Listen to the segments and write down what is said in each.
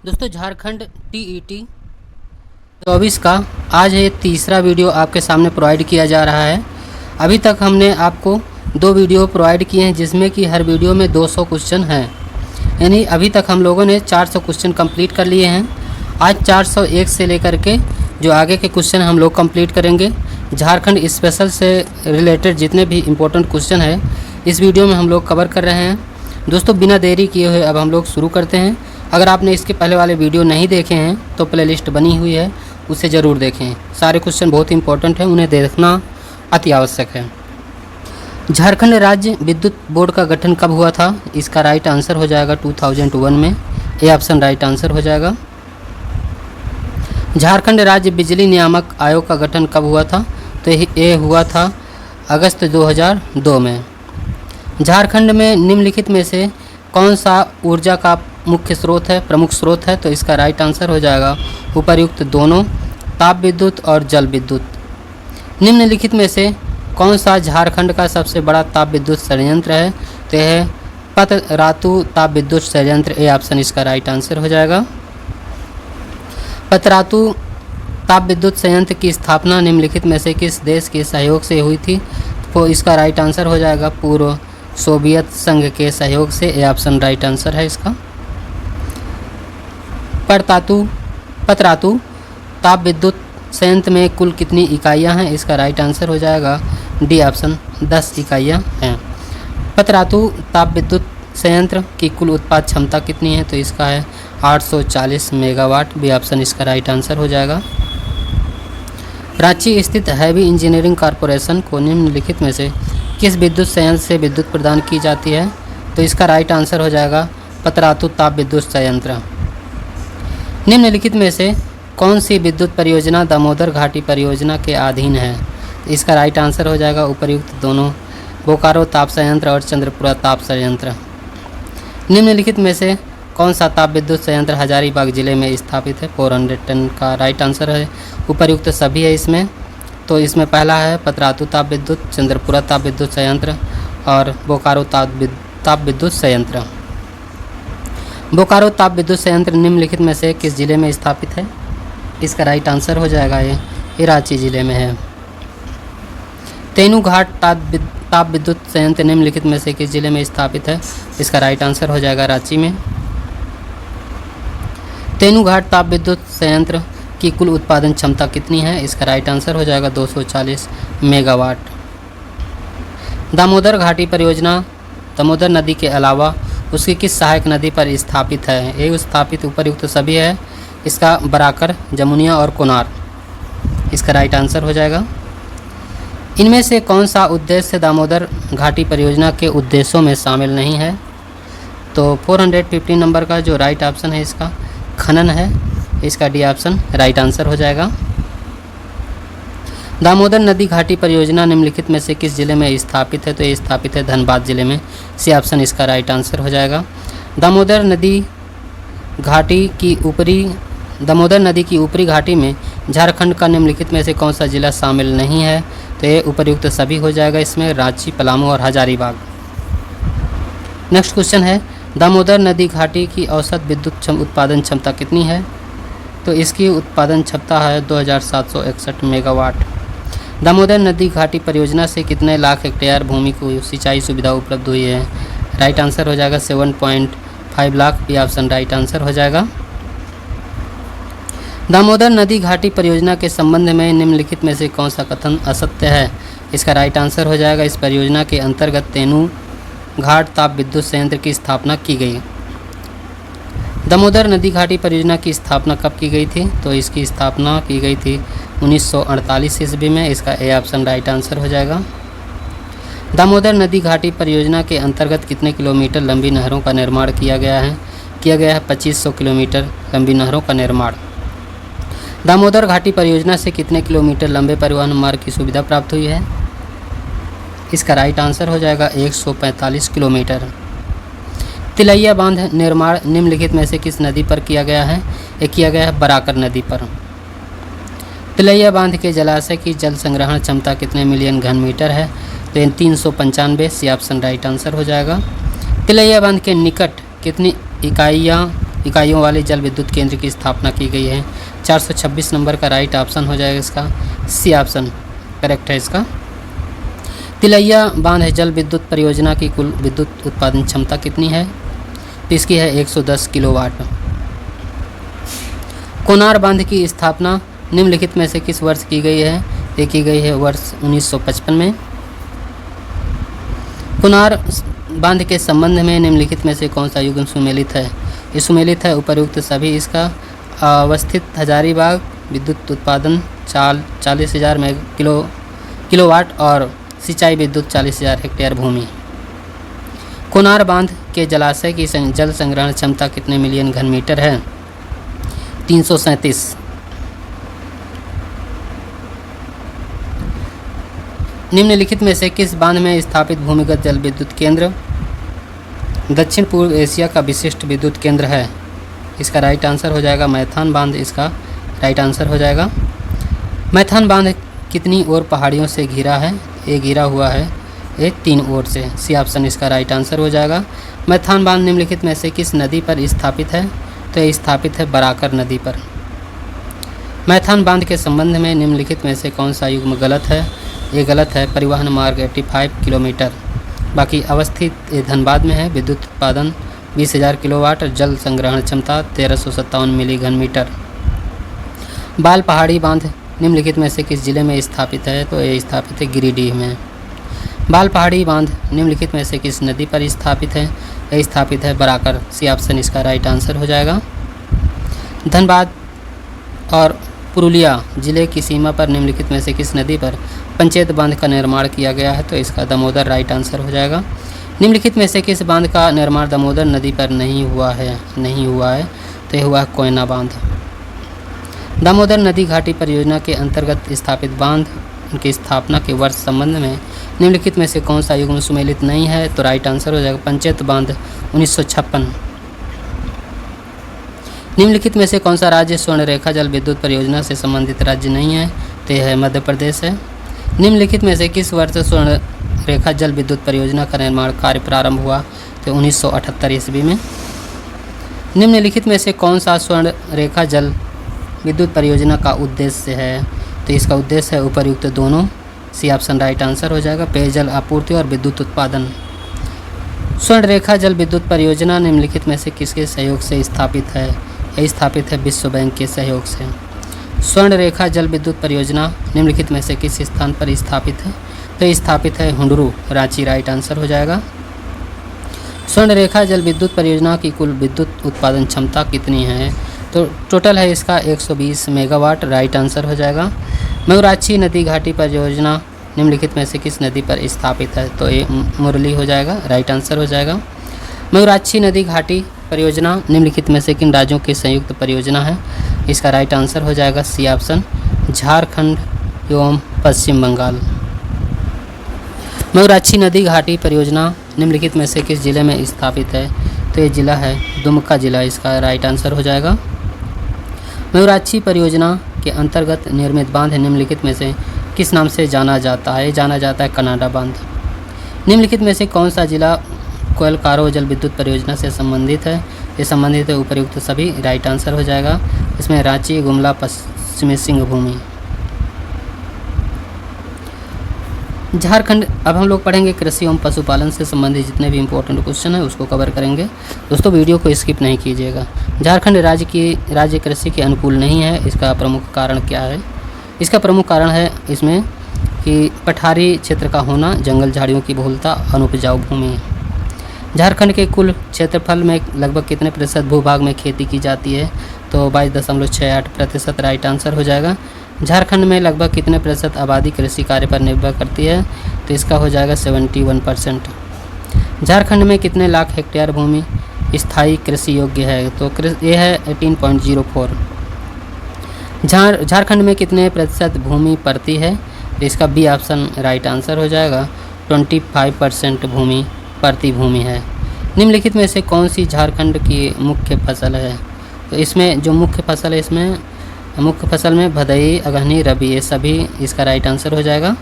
दोस्तों झारखंड टीईटी 24 का आज ये तीसरा वीडियो आपके सामने प्रोवाइड किया जा रहा है। अभी तक हमने आपको 2 वीडियो प्रोवाइड किए हैं जिसमें कि हर वीडियो में 200 क्वेश्चन हैं, यानी अभी तक हम लोगों ने 400 क्वेश्चन कंप्लीट कर लिए हैं। आज 401 से लेकर के जो आगे के क्वेश्चन हम लोग कंप्लीट करेंगे। झारखंड स्पेशल से रिलेटेड जितने भी इम्पोर्टेंट क्वेश्चन है इस वीडियो में हम लोग कवर कर रहे हैं। दोस्तों बिना देरी किए हुए अब हम लोग शुरू करते हैं। अगर आपने इसके पहले वाले वीडियो नहीं देखे हैं तो प्लेलिस्ट बनी हुई है, उसे ज़रूर देखें। सारे क्वेश्चन बहुत इंपॉर्टेंट हैं, उन्हें देखना अति आवश्यक है। झारखंड राज्य विद्युत बोर्ड का गठन कब हुआ था? इसका राइट आंसर हो जाएगा 2001 में। ए ऑप्शन राइट आंसर हो जाएगा। झारखंड राज्य बिजली नियामक आयोग का गठन कब हुआ था? तो ये हुआ था अगस्त 2002 में। झारखंड में निम्नलिखित में से कौन सा ऊर्जा का मुख्य स्रोत है, प्रमुख स्रोत है? तो इसका राइट आंसर हो जाएगा उपर्युक्त दोनों, ताप विद्युत और जल विद्युत। निम्नलिखित में से कौन सा झारखंड का सबसे बड़ा ताप विद्युत संयंत्र है? तो यह है पतरातू ताप विद्युत संयंत्र। ए ऑप्शन इसका राइट आंसर हो जाएगा। पतरातू ताप विद्युत संयंत्र की स्थापना निम्नलिखित में से किस देश के सहयोग से हुई थी? तो इसका राइट आंसर हो जाएगा पूर्व सोवियत संघ के सहयोग से। ए ऑप्शन राइट आंसर है इसका। पतरातू ताप विद्युत संयंत्र में कुल कितनी इकाइयां हैं? इसका राइट आंसर हो जाएगा डी ऑप्शन 10 इकाइयां हैं। पतरातू ताप विद्युत संयंत्र की कुल उत्पाद क्षमता कितनी है? तो इसका है 840 मेगावाट। बी ऑप्शन इसका राइट आंसर हो जाएगा। रांची स्थित हैवी इंजीनियरिंग कॉरपोरेशन को निम्नलिखित में से किस विद्युत संयंत्र से विद्युत प्रदान की जाती है? तो इसका राइट आंसर हो जाएगा पतरातू ताप विद्युत संयंत्र। निम्नलिखित में से कौन सी विद्युत परियोजना दामोदर घाटी परियोजना के अधीन है? इसका राइट आंसर हो जाएगा उपर्युक्त दोनों, बोकारो ताप संयंत्र और चंद्रपुरा ताप संयंत्र। निम्नलिखित में से कौन सा ताप विद्युत संयंत्र हजारीबाग जिले में स्थापित है? 400 टन का राइट आंसर है। उपर्युक्त सभी है इसमें। तो इसमें पहला है पतरातू ताप विद्युत, चंद्रपुरा ताप विद्युत संयंत्र और बोकारो ताप विद्युत संयंत्र। बोकारो ताप विद्युत संयंत्र निम्नलिखित में से किस जिले में स्थापित है? इसका राइट आंसर हो जाएगा ये रांची जिले में है। तेनूघाट ताप विद्युत संयंत्र निम्नलिखित में से किस जिले में स्थापित है? इसका राइट आंसर हो जाएगा रांची में। तेनूघाट ताप विद्युत संयंत्र की कुल उत्पादन क्षमता कितनी है? इसका राइट आंसर हो जाएगा 240 मेगावाट। दामोदर घाटी परियोजना दामोदर नदी के अलावा उसकी किस सहायक नदी पर स्थापित है? ये स्थापित उपर्युक्त सभी है। इसका बराकर, जमुनिया और कोनार इसका राइट आंसर हो जाएगा। इनमें से कौन सा उद्देश्य दामोदर घाटी परियोजना के उद्देश्यों में शामिल नहीं है? तो 415 नंबर का जो राइट ऑप्शन है इसका खनन है। इसका डी ऑप्शन राइट आंसर हो जाएगा। दामोदर नदी घाटी परियोजना निम्नलिखित में से किस जिले में स्थापित है? तो ये स्थापित है धनबाद जिले में। सी ऑप्शन इसका राइट आंसर हो जाएगा। दामोदर नदी की ऊपरी घाटी में झारखंड का निम्नलिखित में से कौन सा जिला शामिल नहीं है? तो ये उपर्युक्त सभी हो जाएगा इसमें, रांची, पलामू और हजारीबाग। नेक्स्ट क्वेश्चन है दामोदर नदी घाटी की औसत विद्युत उत्पादन क्षमता कितनी है? तो इसकी उत्पादन क्षमता है 2761 मेगावाट। दामोदर नदी घाटी परियोजना से कितने लाख हेक्टेयर भूमि को सिंचाई सुविधा उपलब्ध हुई है? राइट आंसर हो जाएगा 7.5 lakh. B option right answer हो जाएगा। दामोदर नदी घाटी परियोजना के संबंध में निम्नलिखित में से कौन सा कथन असत्य है? इसका राइट आंसर हो जाएगा इस परियोजना के अंतर्गत तेनूघाट ताप विद्युत संयंत्र की स्थापना की गई। दामोदर नदी घाटी परियोजना की स्थापना कब की गई थी? तो इसकी स्थापना की गई थी 1948 ईस्वी में। इसका ए ऑप्शन राइट आंसर हो जाएगा। दामोदर नदी घाटी परियोजना के अंतर्गत कितने किलोमीटर लंबी नहरों का निर्माण किया गया है? 2500 किलोमीटर लंबी नहरों का निर्माण। दामोदर घाटी परियोजना से कितने किलोमीटर लंबे परिवहन मार्ग की सुविधा प्राप्त हुई है? इसका राइट आंसर हो जाएगा 145 किलोमीटर। तिलैया बांध निर्माण निम्नलिखित में से किस नदी पर किया गया है? ये किया गया है बराकर नदी पर। तिलैया बांध के जलाशय की जल संग्रहण क्षमता कितने मिलियन घन मीटर है? तो 395। सी ऑप्शन राइट आंसर हो जाएगा। तिलैया बांध के निकट कितनी इकाइयाँ इकाइयों वाले जल विद्युत केंद्र की स्थापना की गई है? 426 नंबर का राइट ऑप्शन हो जाएगा इसका सी ऑप्शन करेक्ट है इसका। तिलैया बांध जल विद्युत परियोजना की कुल विद्युत उत्पादन क्षमता कितनी है? तो इसकी है 110 किलोवाट। कोनार बांध की स्थापना निम्नलिखित में से किस वर्ष की गई है? ये की गई है वर्ष 1955 में। कोनार बांध के संबंध में निम्नलिखित में से कौन सा युग्म सुमेलित है? ये सुमेलित है उपर्युक्त सभी। इसका अवस्थित हजारीबाग विद्युत उत्पादन 40,000 किलोवाट और सिंचाई विद्युत 40,000 हेक्टेयर भूमि। कोनार बांध के जलाशय की जल संग्रहण क्षमता कितने मिलियन घन मीटर है? 337। निम्नलिखित में से किस बांध में स्थापित भूमिगत जल विद्युत केंद्र दक्षिण पूर्व एशिया का विशिष्ट विद्युत केंद्र है? इसका राइट आंसर हो जाएगा मैथान बांध इसका राइट आंसर हो जाएगा। मैथान बांध कितनी ओर पहाड़ियों से घिरा है? ये घिरा हुआ है ये 3 ओर से। सी ऑप्शन इसका राइट आंसर हो जाएगा। मैथान बांध निम्नलिखित में से किस नदी पर स्थापित है? तो ये स्थापित है बराकर नदी पर। मैथान बांध के संबंध में निम्नलिखित में से कौन सा युग्म गलत है? ये गलत है। परिवहन मार्ग 85 किलोमीटर। बाकी अवस्थित धनबाद में है। विद्युत उत्पादन 20,000 किलोवाट। जल संग्रहण क्षमता 1357 मिली घन मीटर। बाल पहाड़ी बांध निम्नलिखित में से किस जिले में स्थापित है? तो ये स्थापित है गिरिडीह में। बाल पहाड़ी बांध निम्नलिखित में से किस नदी पर स्थापित है? यह स्थापित है बराकर। सी ऑप्शन इसका राइट आंसर हो जाएगा। धनबाद और पुरुलिया जिले की सीमा पर निम्नलिखित में से किस नदी पर पंचायत बांध का निर्माण किया गया है? तो इसका दामोदर राइट आंसर हो जाएगा। निम्नलिखित में से किस बांध का निर्माण दामोदर नदी पर नहीं हुआ है? तो यह हुआ कोयना बांध। दामोदर नदी घाटी परियोजना के अंतर्गत स्थापित बांध की स्थापना के वर्ष संबंध में निम्नलिखित में से कौन सा युग्म सुमेलित नहीं है? तो राइट आंसर हो जाएगा पंचायत बांध 1956। निम्नलिखित में से कौन सा राज्य स्वर्ण रेखा जल विद्युत परियोजना से संबंधित राज्य नहीं है? तो यह है मध्य प्रदेश है। निम्नलिखित में से किस वर्ष स्वर्ण रेखा जल विद्युत परियोजना का निर्माण कार्य प्रारंभ हुआ? तो 1978 ईस्वी में। निम्नलिखित में से कौन सा स्वर्ण रेखा जल विद्युत परियोजना का उद्देश्य है? तो इसका उद्देश्य है उपर्युक्त दोनों। सी ऑप्शन राइट आंसर हो जाएगा। पेयजल आपूर्ति और विद्युत उत्पादन। स्वर्ण रेखा जल विद्युत परियोजना निम्नलिखित में से किसके सहयोग से स्थापित है? यह स्थापित है विश्व बैंक के सहयोग से। स्वर्ण रेखा जल विद्युत परियोजना निम्नलिखित में से किस स्थान पर स्थापित है? तो स्थापित है हुंडरू रांची राइट आंसर हो जाएगा। स्वर्ण रेखा जल विद्युत परियोजना की कुल विद्युत उत्पादन क्षमता कितनी है? तो टोटल है इसका 120 मेगावाट राइट आंसर हो जाएगा। मयूराक्षी नदी घाटी परियोजना निम्नलिखित में से किस नदी पर स्थापित है? तो ये मुरली हो जाएगा राइट आंसर हो जाएगा। मयूराक्षी नदी घाटी परियोजना निम्नलिखित में से किन राज्यों की संयुक्त परियोजना है? इसका राइट आंसर हो जाएगा सी ऑप्शन झारखंड एवं पश्चिम बंगाल। मयूराक्षी नदी घाटी परियोजना निम्नलिखित में से किस जिले में स्थापित है? तो ये जिला है दुमका जिला इसका राइट आंसर हो जाएगा। मयूराक्षी परियोजना के अंतर्गत निर्मित बांध निम्नलिखित में से किस नाम से जाना जाता है? जाना जाता है कनाडा बांध। निम्नलिखित में से कौन सा जिला कोयलकारो जल विद्युत परियोजना से संबंधित है? ये संबंधित है उपर्युक्त सभी राइट आंसर हो जाएगा। इसमें रांची, गुमला, पश्चिमी सिंहभूमि। झारखंड। अब हम लोग पढ़ेंगे कृषि एवं पशुपालन से संबंधित जितने भी इंपॉर्टेंट क्वेश्चन है उसको कवर करेंगे। दोस्तों वीडियो को स्किप नहीं कीजिएगा। झारखंड राज्य कृषि के अनुकूल नहीं है। इसका प्रमुख कारण क्या है? इसका प्रमुख कारण है इसमें कि पठारी क्षेत्र का होना, जंगल झाड़ियों की बहुलता, अनुपजाऊ भूमि। झारखंड के कुल क्षेत्रफल में लगभग कितने प्रतिशत भूभाग में खेती की जाती है? तो 22.68% राइट आंसर हो जाएगा। झारखंड में लगभग कितने प्रतिशत आबादी कृषि कार्य पर निर्भर करती है? तो इसका हो जाएगा 71%। झारखंड में कितने लाख हेक्टेयर भूमि स्थायी कृषि योग्य है? तो ये है 18.04। झारखंड में कितने प्रतिशत भूमि पड़ती है? तो इसका बी ऑप्शन राइट आंसर हो जाएगा। 25% भूमि पड़ती भूमि है। निम्नलिखित में से कौन सी झारखंड की मुख्य फसल है? तो इसमें जो मुख्य फसल है इसमें मुख्य फसल में भदई, अगहनी, रबी ये सभी इसका राइट आंसर हो जाएगा।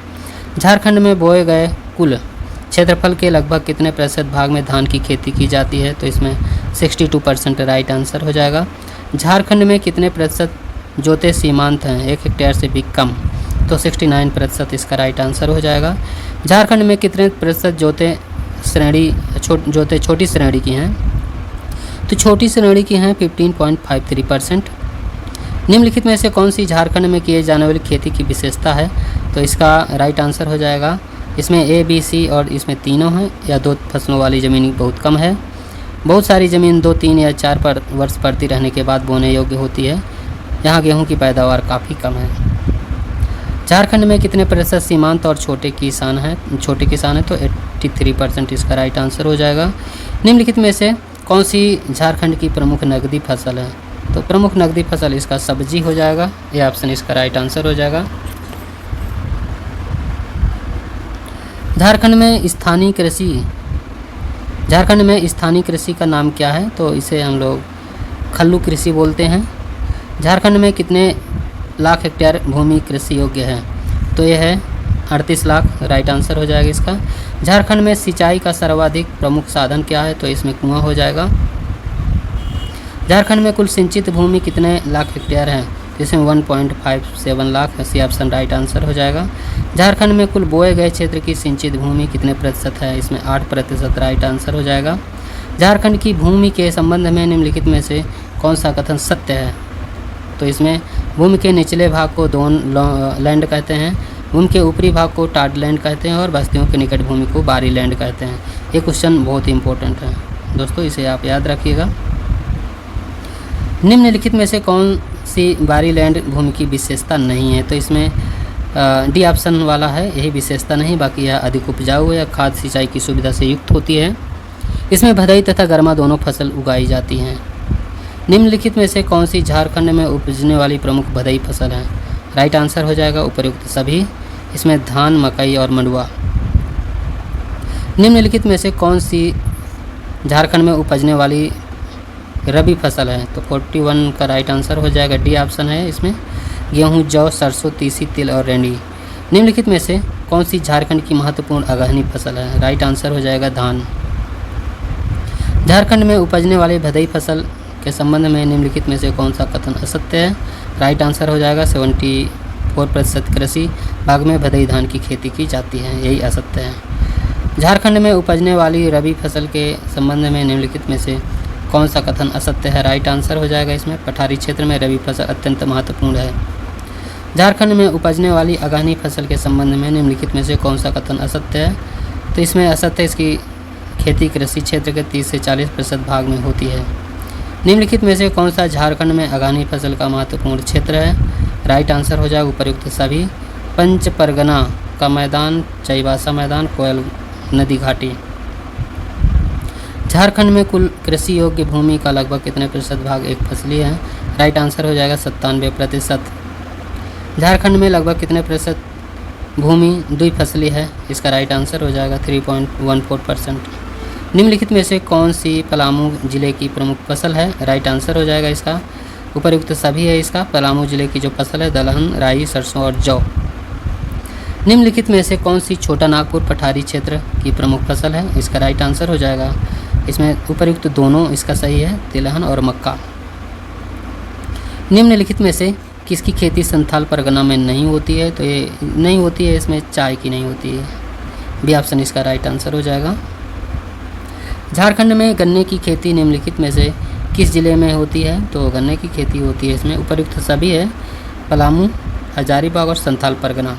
झारखंड में बोए गए कुल क्षेत्रफल के लगभग कितने प्रतिशत भाग में धान की खेती की जाती है, तो इसमें 62% राइट आंसर हो जाएगा। झारखंड में कितने प्रतिशत जोते सीमांत हैं, 1 हेक्टेयर से भी कम, तो 69% इसका राइट आंसर हो जाएगा। झारखंड में कितने प्रतिशत जोते छोटी श्रेणी की हैं, तो छोटी श्रेणी की हैं 15.53%। निम्नलिखित में से कौन सी झारखंड में किए जाने वाली खेती की विशेषता है, तो इसका राइट आंसर हो जाएगा, इसमें ए बी सी और इसमें तीनों हैं, या 2 फसलों वाली ज़मीन बहुत कम है। बहुत सारी ज़मीन 2, 3 या 4 वर्ष पड़ती रहने के बाद बोने योग्य होती है। यहाँ गेहूँ की पैदावार काफ़ी कम है। झारखंड में कितने प्रतिशत सीमांत और छोटे किसान हैं, तो 83% इसका राइट आंसर हो जाएगा। निम्नलिखित में से कौन सी झारखंड की प्रमुख नकदी फसल है, तो प्रमुख नकदी फसल इसका सब्जी हो जाएगा, ये ऑप्शन इसका राइट आंसर हो जाएगा। झारखंड में स्थानीय कृषि का नाम क्या है, तो इसे हम लोग खल्लू कृषि बोलते हैं। झारखंड में कितने लाख हेक्टेयर भूमि कृषि योग्य है, तो यह है 38 लाख, राइट आंसर हो जाएगा इसका। झारखंड में सिंचाई का सर्वाधिक प्रमुख साधन क्या है, तो इसमें कुआं हो जाएगा। झारखंड में कुल सिंचित भूमि कितने लाख हेक्टेयर है, इसमें 1.57 लाख, इसी ऑप्शन राइट आंसर हो जाएगा। झारखंड में कुल बोए गए क्षेत्र की सिंचित भूमि कितने प्रतिशत है, इसमें 8% राइट आंसर हो जाएगा। झारखंड की भूमि के संबंध में निम्नलिखित में से कौन सा कथन सत्य है, तो इसमें भूमि के निचले भाग को दोन लैंड कहते हैं, भूमि के ऊपरी भाग को टाड लैंड कहते हैं और बस्तियों के निकट भूमि को बारी लैंड कहते हैं। ये क्वेश्चन बहुत ही इंपॉर्टेंट है दोस्तों, इसे आप याद रखिएगा। निम्नलिखित में से कौन सी बारी लैंड भूमि की विशेषता नहीं है, तो इसमें डी ऑप्शन वाला है, यही विशेषता नहीं, बाकी यह अधिक उपजाऊ या खाद सिंचाई की सुविधा से युक्त होती है। इसमें भदई तथा गर्मा दोनों फसल उगाई जाती हैं। निम्नलिखित में से कौन सी झारखंड में उपजने वाली प्रमुख भदई फसल है, राइट आंसर हो जाएगा उपयुक्त सभी, इसमें धान, मकई और मंडुआ। निम्नलिखित में से कौन सी झारखंड में उपजने वाली रबी फसल है, तो 41 का राइट आंसर हो जाएगा, डी ऑप्शन है, इसमें गेहूं, जौ, सरसों, तीसी, तिल और रेंडी। निम्नलिखित में से कौन सी झारखंड की महत्वपूर्ण अगहनी फसल है, राइट आंसर हो जाएगा धान। झारखंड में उपजने वाली भदई फसल के संबंध में निम्नलिखित में से कौन सा कथन असत्य है, राइट आंसर हो जाएगा 74% कृषि भाग में भदई धान की खेती की जाती है, यही असत्य है। झारखंड में उपजने वाली रबी फसल के संबंध में निम्नलिखित में से कौन सा कथन असत्य है, राइट आंसर हो जाएगा इसमें पठारी क्षेत्र में रबी फसल अत्यंत महत्वपूर्ण है। झारखंड में उपजने वाली अगहनी फसल के संबंध में निम्नलिखित में से कौन सा कथन असत्य है, तो इसमें असत्य इसकी खेती कृषि क्षेत्र के 30 से 40% भाग में होती है। निम्नलिखित में से कौन सा झारखंड में अगहनी फसल का महत्वपूर्ण क्षेत्र है, राइट आंसर हो जाएगा उपयुक्त सभी, पंच परगना का मैदान, चाईबासा मैदान, कोयल नदी घाटी। झारखंड में कुल कृषि योग्य भूमि का लगभग कितने प्रतिशत भाग एक फसली है, राइट आंसर हो जाएगा 97%। झारखंड में लगभग कितने प्रतिशत भूमि द्विफसली है, इसका राइट आंसर हो जाएगा 3.14%। निम्नलिखित में से कौन सी पलामू जिले की प्रमुख फसल है, राइट आंसर हो जाएगा इसका उपयुक्त सभी है इसका। पलामू जिले की जो फसल है दलहन, राई, सरसों और जौ। निम्नलिखित में से कौन सी छोटा नागपुर पठारी क्षेत्र की प्रमुख फसल है, इसका राइट आंसर हो जाएगा, इसमें उपयुक्त दोनों इसका सही है, तिलहन और मक्का। निम्नलिखित में से किसकी खेती संथाल परगना में नहीं होती है, तो ये नहीं होती है, इसमें चाय की नहीं होती है, बी ऑप्शन इसका राइट आंसर हो जाएगा। झारखंड में गन्ने की खेती निम्नलिखित में से किस जिले में होती है, तो गन्ने की खेती होती है, इसमें उपयुक्त सभी है, पलामू, हजारीबाग और संथाल परगना।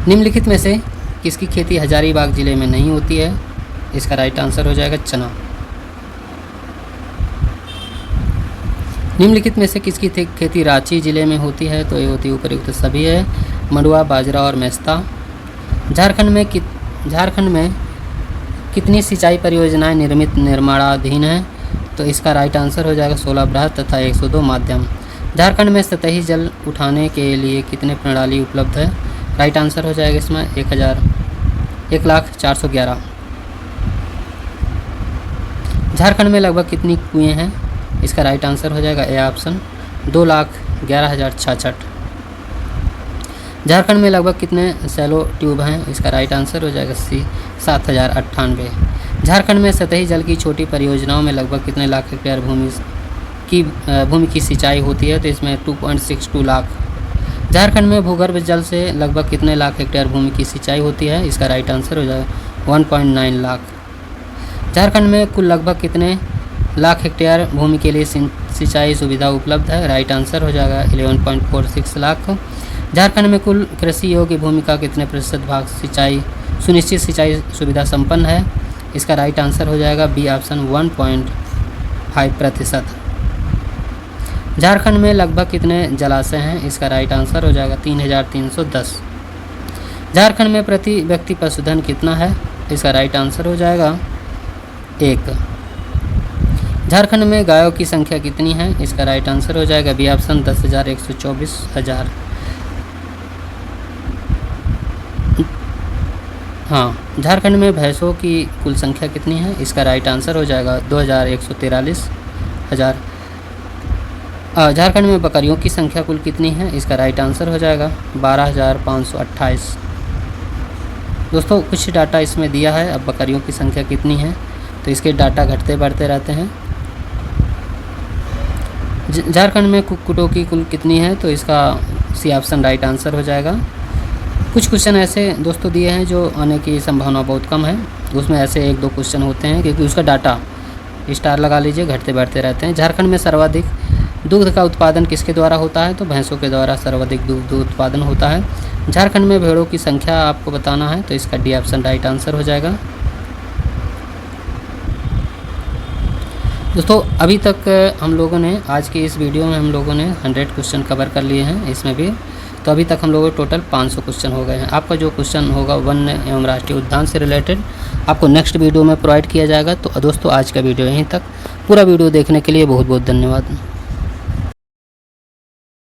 निम्नलिखित में से किसकी खेती हजारीबाग जिले में नहीं होती है, इसका राइट आंसर हो जाएगा चना। निम्नलिखित में से किसकी खेती रांची जिले में होती है, तो ये होती है उपयुक्त सभी है, मंडुआ, बाजरा और मेस्ता। झारखंड में कितनी सिंचाई परियोजनाएं निर्माणाधीन हैं, तो इसका राइट आंसर हो जाएगा 16 बृहद तथा 102 माध्यम। झारखंड में सतही जल उठाने के लिए कितने प्रणाली उपलब्ध है, राइट आंसर हो जाएगा इसमें 1,04,11। झारखंड में लगभग कितनी कुएं हैं, इसका राइट आंसर हो जाएगा ए ऑप्शन 2,11,066। झारखंड में लगभग कितने सैलो ट्यूब हैं? इसका राइट आंसर हो जाएगा सी 7098। झारखंड में सतही जल की छोटी परियोजनाओं में लगभग कितने लाख हेक्टेयर भूमि की सिंचाई होती है? तो इसमें 2.62 लाख। झारखंड में भूगर्भ जल से लगभग कितने लाख हेक्टेयर भूमि की सिंचाई होती है? इसका राइट आंसर हो जाएगा 1.9 लाख। झारखंड में कुल लगभग कितने लाख हेक्टेयर भूमि के लिए सिंचाई सुविधा उपलब्ध है? राइट आंसर हो जाएगा 11.46 लाख। झारखंड में कुल कृषि योग्य भूमि का कितने प्रतिशत भाग सुनिश्चित सिंचाई सुविधा संपन्न है? इसका राइट आंसर हो जाएगा बी ऑप्शन 1.5%। झारखंड में लगभग कितने जलाशय हैं? इसका राइट आंसर हो जाएगा 3310। झारखंड में प्रति व्यक्ति पशुधन कितना है? इसका राइट आंसर हो जाएगा 1। झारखंड में गायों की संख्या कितनी है? इसका राइट आंसर हो जाएगा बी ऑप्शन 10,124,000। हाँ, झारखंड में भैंसों की कुल संख्या कितनी है? इसका राइट आंसर हो जाएगा 2,143,000। झारखंड में बकरियों की संख्या कुल कितनी है? इसका राइट आंसर हो जाएगा 12,528। दोस्तों कुछ डाटा इसमें दिया है, अब बकरियों की संख्या कितनी है तो इसके डाटा घटते बढ़ते रहते हैं। झारखंड में कुक्कुटों की कुल कितनी है? तो इसका सी ऑप्शन राइट आंसर हो जाएगा। कुछ क्वेश्चन ऐसे दोस्तों दिए हैं जो आने की संभावना बहुत कम है, उसमें ऐसे 1-2 क्वेश्चन होते हैं क्योंकि उसका डाटा स्टार लगा लीजिए, घटते बढ़ते रहते हैं। झारखंड में सर्वाधिक दूध का उत्पादन किसके द्वारा होता है? तो भैंसों के द्वारा सर्वाधिक दूध उत्पादन होता है। झारखंड में भेड़ों की संख्या आपको बताना है तो इसका डी ऑप्शन राइट आंसर हो जाएगा। दोस्तों अभी तक हम लोगों ने आज की इस वीडियो में हम लोगों ने 100 क्वेश्चन कवर कर लिए हैं इसमें भी, तो अभी तक हम लोगों के टोटल 500 क्वेश्चन हो गए हैं। आपका जो क्वेश्चन होगा वन्य एवं राष्ट्रीय उद्यान से रिलेटेड आपको नेक्स्ट वीडियो में प्रोवाइड किया जाएगा। तो दोस्तों आज का वीडियो यहीं तक। पूरा वीडियो देखने के लिए बहुत बहुत धन्यवाद।